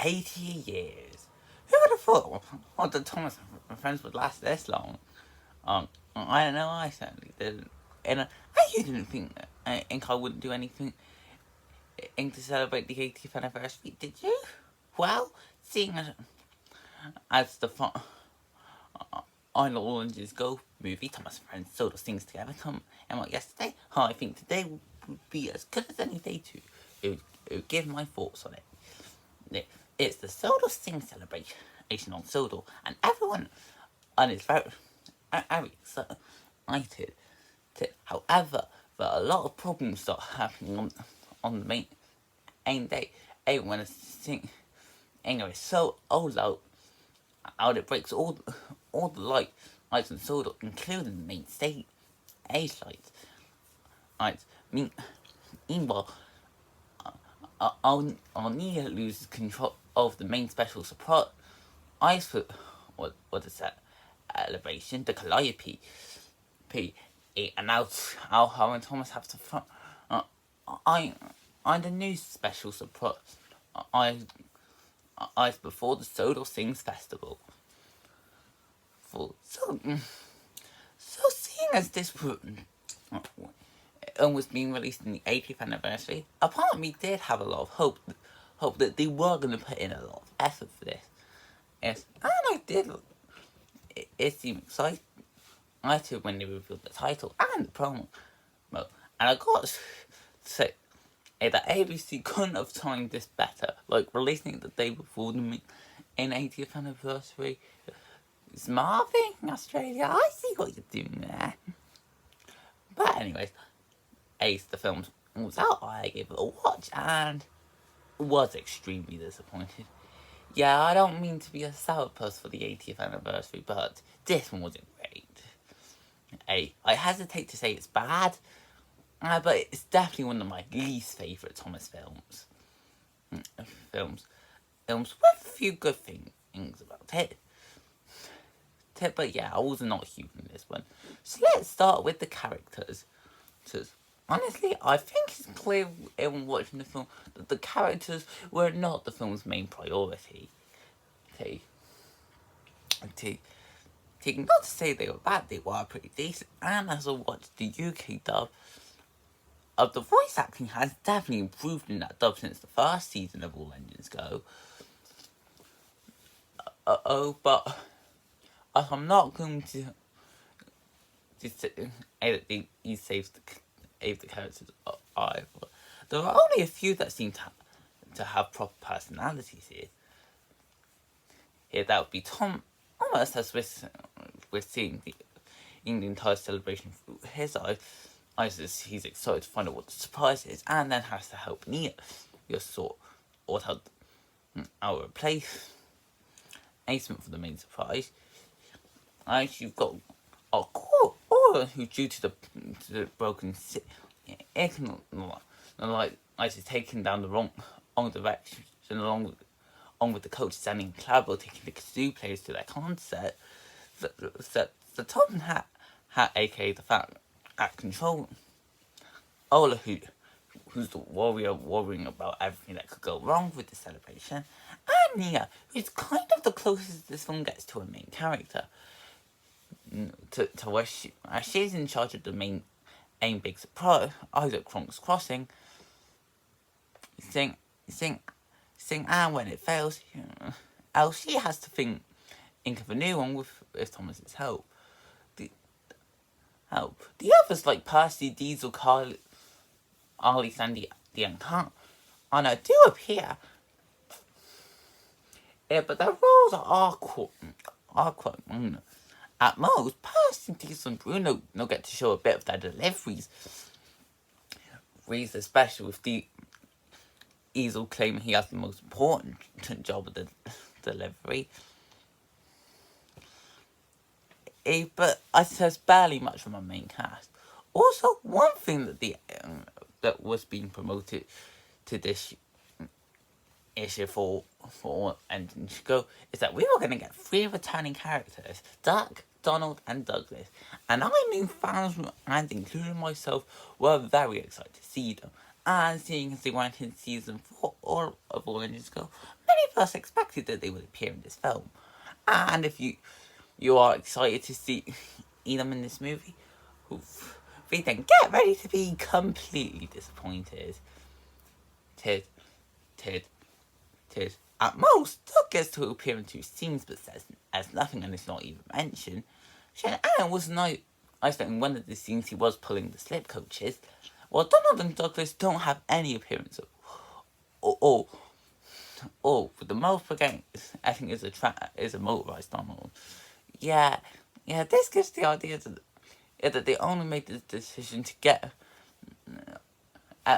80 years. Who would have thought that Thomas and Friends would last this long? I don't know, I certainly didn't. And you didn't think I wouldn't do anything to celebrate the 80th anniversary, did you? Well, seeing as the final Oranges Go movie, Thomas and Friends Sodor sings together, Tom and what yesterday, I think today would be as good as any day to give my thoughts on it. It's the Sodor Sing celebration on Sodor, and everyone is very excited. However, there are a lot of problems that are happening on the main day. Everyone is singing so loud, out it breaks all the lights in Sodor, including the main stage lights. Meanwhile, Nia loses control of the main special surprise for what is that elevation, the Calliope. And now how and Thomas have to I'm the new special surprise before the Sodor Sings Festival. So seeing as this was being released in the 80th anniversary, a part of me did have a lot of hope that they were going to put in a lot of effort for this. Yes, and I did. It seemed exciting when they revealed the title and the promo. And I got to say that ABC couldn't have timed this better. Like, releasing it the day before the main 80th anniversary. Smart thing, Australia. I see what you're doing there. But anyways, Ace, the film was out. I gave it a watch and was extremely disappointed. Yeah, I don't mean to be a sourpuss for the 80th anniversary, but this one wasn't great. I hesitate to say it's bad, but it's definitely one of my least favourite Thomas films. Films with a few good things about it. But yeah, I was not huge in this one. So let's start with the characters. Honestly, I think it's clear when watching the film that the characters were not the film's main priority. Not to say they were bad, they were pretty decent. And as I watched the UK dub, the voice acting has definitely improved in that dub since the first season of All Engines Go. But I'm not going to say that he saved the characters either. There are only a few that seem to have proper personalities here. That would be Tom, almost as we're seeing the entire celebration through his eyes. As he's excited to find out what the surprise is, and then has to help Nia sort out our replacement for the main surprise. And you've got Aura, who due to the broken like is taken down the wrong direction along with the coach standing in Clavo taking the kazoo players to their concert. The Tom Hat, aka the Fat at control. Ola, who's the warrior worrying about everything that could go wrong with the celebration. And Nia, who's kind of the closest this film gets to a main character. To where she's in charge of the main big surprise, Isaac Kronk's Crossing. Sing, and when it fails, she has to think of a new one with Thomas's help. The others like Percy, Diesel, Carl, Ollie, Sandy, and Kant, do appear. But their roles are quite minor. At most, Percy, Diesel, and Bruno get to show a bit of their deliveries. Especially with the Diesel claiming he has the most important job of the delivery. But I says barely much from our main cast. Also, one thing that was being promoted to this issue for Engines Go is that we were going to get 3 returning characters: Duck, Donald, and Douglas. And I knew fans, and including myself, were very excited to see them. And seeing as they weren't in season 4 of All Engines Go, many of us expected that they would appear in this film. And if you are excited to see them in this movie, then get ready to be completely disappointed. Tid, Tid, Tid. At most, Doug gets to appear in 2 scenes but says nothing and is not even mentioned. And was nice that in one of the scenes he was pulling the slip coaches, while Donald and Douglas don't have any appearance of. For the most forgetting, I think is a motorized Donald. Yeah, this gives the idea that they only made the decision to get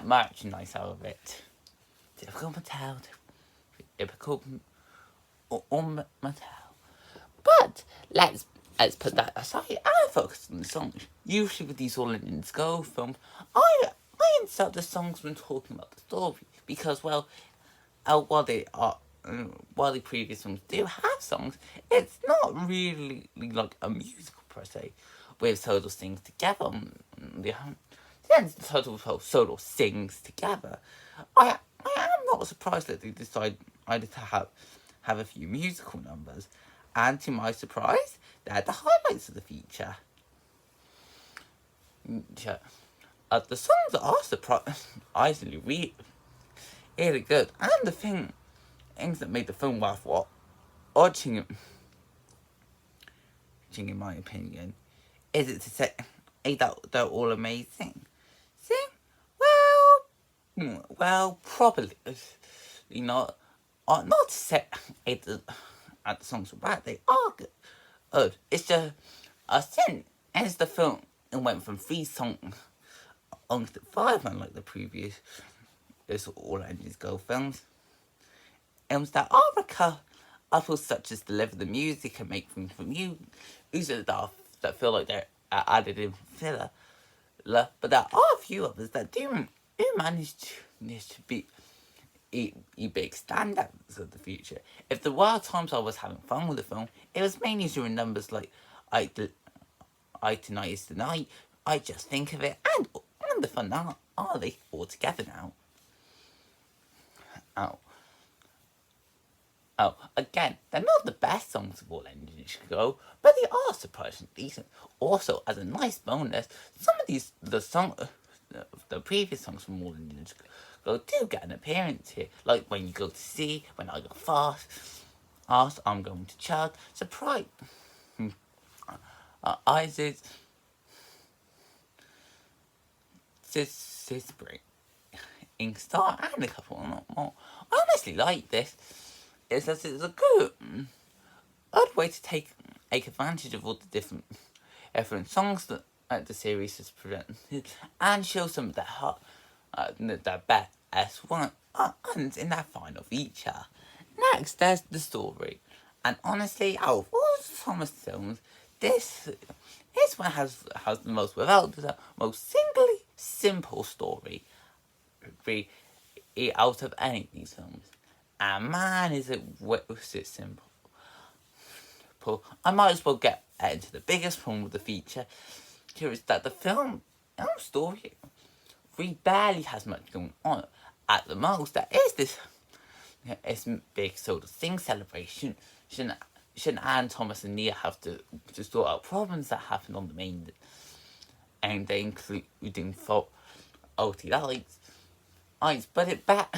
merchandise out of it. Typical Mattel. But let's put that aside and focus on the songs. Usually with these All Engines Go films, I insert the songs when talking about the story because, while the previous songs do have songs, it's not really like a musical per se. With Sodor sings together, Sodor sings together. I am not surprised that they decided to have a few musical numbers, and to my surprise, they're the highlights of the feature. The songs are surprisingly really good, and the things that made the film worth watching, in my opinion, is it to say that they're all amazing. Well, probably not. Not to say the songs are bad. They are good. It's just a sin as the film went from 3 songs on to 5, unlike the previous All Engines Go films. Films that are couples such as deliver the music and make things from you, that feel like they're added in filler. But there are a few others that do manage to be big standouts of the future. If there were times I was having fun with the film, it was mainly during numbers like Tonight Is the Night, I Just Think of It, and the finale all together now. Again, they're not the best songs of All Engines Go, but they are surprisingly decent. Also, as a nice bonus, some of the previous songs from All Engines Go do get an appearance here. Like When You Go to Sea, When I Go Fast, I'm Going to Chug, Surprise, Isis, Spring, Inkstar, and a couple more. I honestly like this. It's a good way to take advantage of all the different songs that the series has presented and show some of their best ones in that final feature. Next, there's the story, and honestly, out of all the Thomas films, this one has the most, without the most simple story out of any of these films. And man, is it simple. I might as well get into the biggest problem with the feature. Here is that the film story really barely has much going on. At the most, there is this big sort of thing celebration. Shouldn't Anne, Thomas, and Nia have to sort out problems that happen on the main, and they including faulty lights, but it barely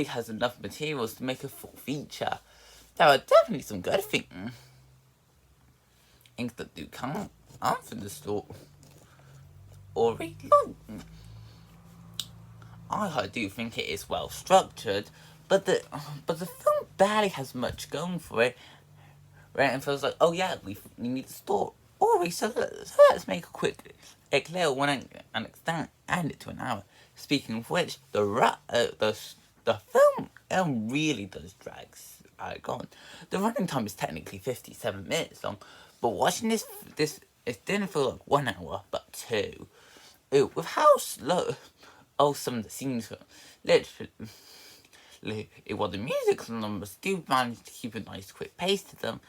has enough materials to make a full feature. There are definitely some good things that do come from the story. I do think it is well structured, but the film barely has much going for it. Right, and feels like, oh yeah, we need the story. So let's make a quick little one and extend it to an hour. Speaking of which, the film really does drag on. The running time is technically 57 minutes long, but watching this it didn't feel like 1 hour, but 2. With how slow some of the scenes were, literally, while the musical numbers do manage to keep a nice quick pace to them,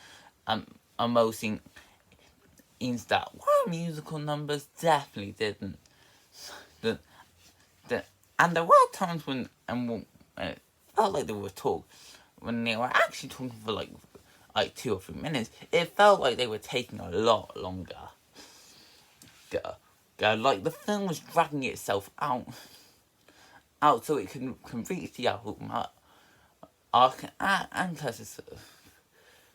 most scenes that were musical numbers definitely didn't. And there were times when felt like they were talking, when they were actually talking for like 2 or 3 minutes, it felt like they were taking a lot longer. Like the film was dragging itself out so it can reach the album arc and test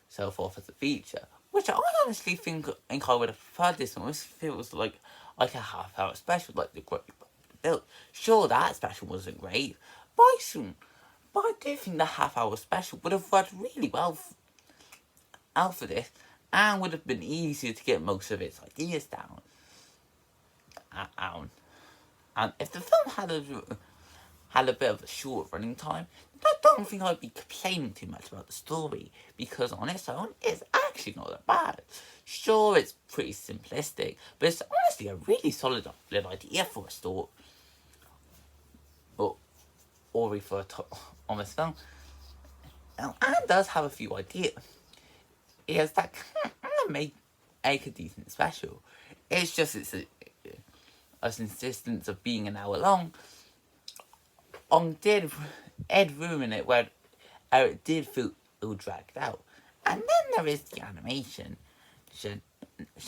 itself off as a feature. Which I honestly think I would have preferred this one. This feels like a half-hour special, like the Great Build. Sure, that special wasn't great, but I do think the half-hour special would have worked really well out for this, and would have been easier to get most of its ideas down. And if the film had a bit of a short running time, I don't think I'd be complaining too much about the story, because on its own, it's actually not that bad. Sure, it's pretty simplistic, but it's honestly a really solid idea for a story, or for a on this film. And does have a few ideas that can make a decent special. It's just its insistence of being an hour long did ruin it, where it did feel dragged out. And then there is the animation.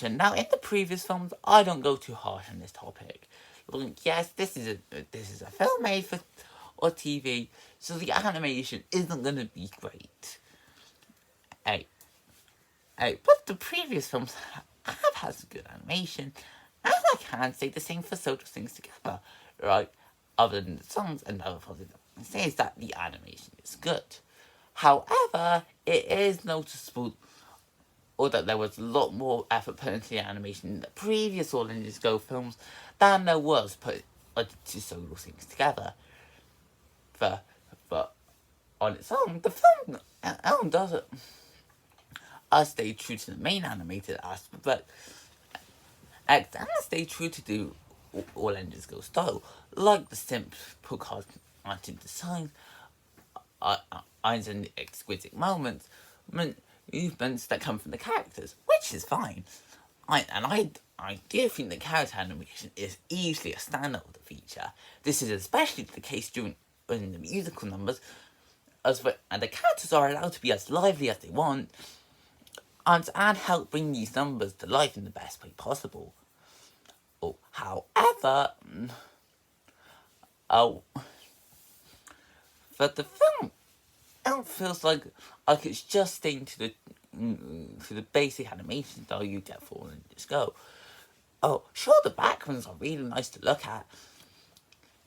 Now, in the previous films, I don't go too harsh on this topic. Yes, this is a film made for TV, so the animation isn't going to be great. But the previous films have had some good animation, and I can't say the same for Sodor Things Together, right? Other than the songs, another positive I can say is that the animation is good. However, it is noticeable, or that there was a lot more effort put into the animation in the previous All Engines Go films than there was put into Sodor Things Together. But on its own, the film does it. Stay true to the main animated aspect, but and stay true to the All Engines Go style, like the simple cartoon design, and exquisite movements that come from the characters, which is fine. I do think the character animation is easily a standout of the feature. This is especially the case during the musical numbers, and the characters are allowed to be as lively as they want, and help bring these numbers to life in the best way possible. However, but the film feels like it's just staying to the basic animation style you get for All Engines Go. Sure, the backgrounds are really nice to look at,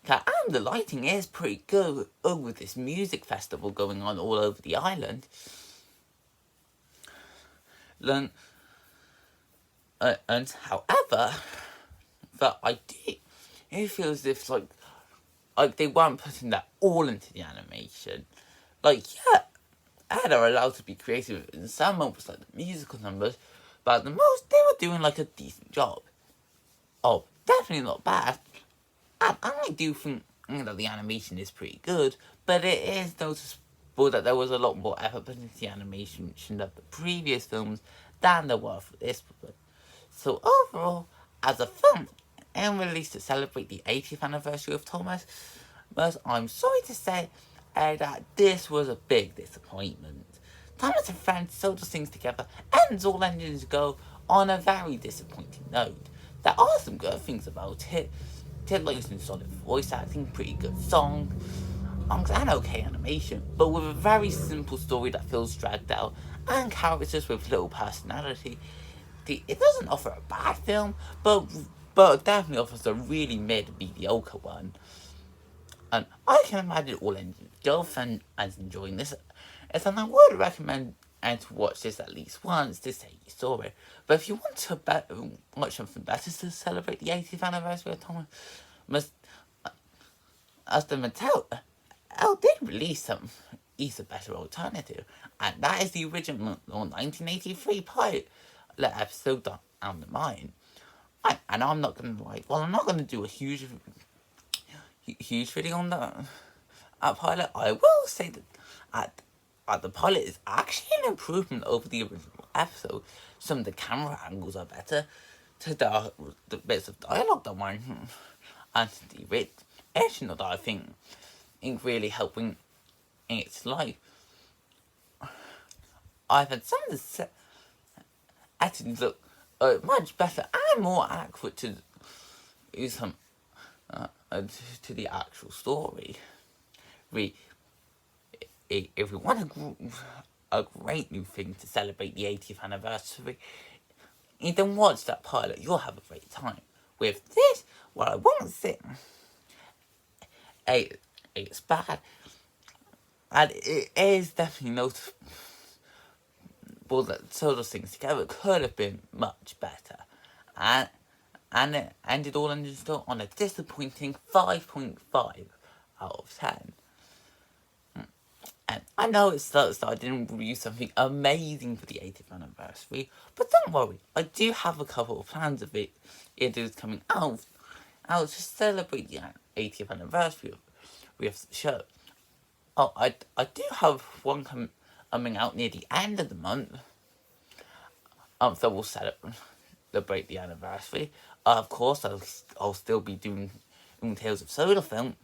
and the lighting is pretty good with this music festival going on all over the island. And however, but I do feel as if like they weren't putting that all into the animation. They're allowed to be creative in some moments, like the musical numbers, but at the most they were doing like a decent job. Definitely not bad. And I do think that the animation is pretty good, but it is noticeable that there was a lot more effort put into the animation of the previous films than there were for this one. So overall, as a film, and released to celebrate the 80th anniversary of Thomas, but I'm sorry to say that this was a big disappointment. Thomas and Friends Sodor Things Together ends All Engines Go on a very disappointing note. There are some good things about it. Ted Lake's solid voice acting, pretty good songs, and okay animation, but with a very simple story that feels dragged out, and characters with little personality. It doesn't offer a bad film, but it definitely offers a really mediocre one. And I can imagine All Engines Go fans enjoying this, and I would recommend to watch this at least once to say you saw it. But if you want to watch something better to celebrate the 80th anniversary of Thomas, as the Mattel did release a better alternative, and that is the original 1983 pilot episode Down the Mine. And I'm not gonna I'm not gonna do a huge video on that pilot. I will say that the pilot is actually an improvement over the original episode. Some of the camera angles are better. To the bits of dialogue that weren't, and the original that I think really helping in its life. I've had some of the editing look much better and more accurate to some to the actual story. If we want a great new thing to celebrate the 80th anniversary, you then watch that pilot. You'll have a great time. With this, well, I won't say it's bad, and it is definitely noticeable that Sodor things together could have been much better, and it ended all ended still on a disappointing 5.5 out of 10. And I know it sucks that I didn't review something amazing for the 80th anniversary, but don't worry, I do have a couple of plans of it is coming out to celebrate the 80th anniversary with the show. Oh, I do have one coming out near the end of the month. So we'll celebrate the anniversary. Of course, I'll still be doing Tales of Sodor film.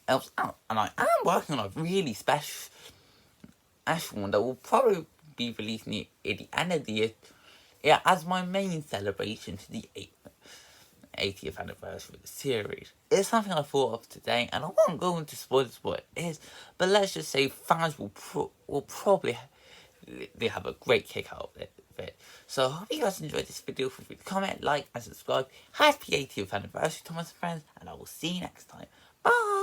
And I am working on a really special one that will probably be released at the end of the year, as my main celebration to the 80th anniversary of the series. It's something I thought of today, and I won't go into spoilers what it is, but let's just say fans will probably they have a great kick out of it. So I hope you guys enjoyed this video. Feel free to comment, like, and subscribe. Happy 80th anniversary, Thomas and friends, and I will see you next time. Bye!